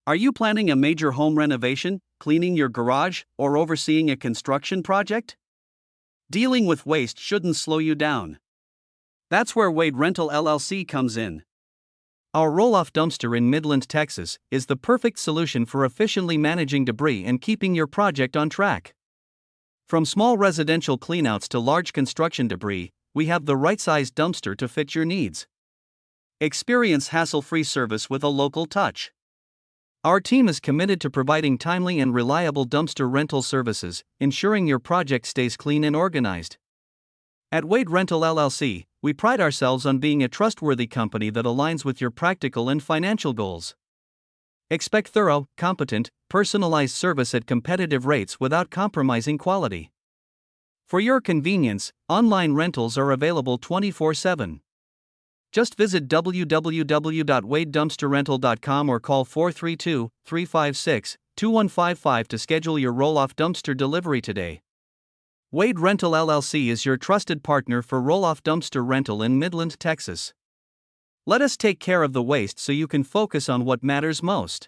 Are you planning a major home renovation, cleaning your garage, or overseeing a construction project? Dealing with waste shouldn't slow you down. That's where Wade Rental LLC comes in. Our roll-off dumpster in Midland, Texas, is the perfect solution for efficiently managing debris and keeping your project on track. From small residential cleanouts to large construction debris, we have the right-sized dumpster to fit your needs. Experience hassle-free service with a local touch. Our team is committed to providing timely and reliable dumpster rental services, ensuring your project stays clean and organized. At Wade Rental LLC, we pride ourselves on being a trustworthy company that aligns with your practical and financial goals. Expect thorough, competent, personalized service at competitive rates without compromising quality. For your convenience, online rentals are available 24/7. Just visit www.wadedumpsterrental.com or call 432-356-2155 to schedule your roll-off dumpster delivery today. Wade Rental LLC is your trusted partner for roll-off dumpster rental in Midland, Texas. Let us take care of the waste so you can focus on what matters most.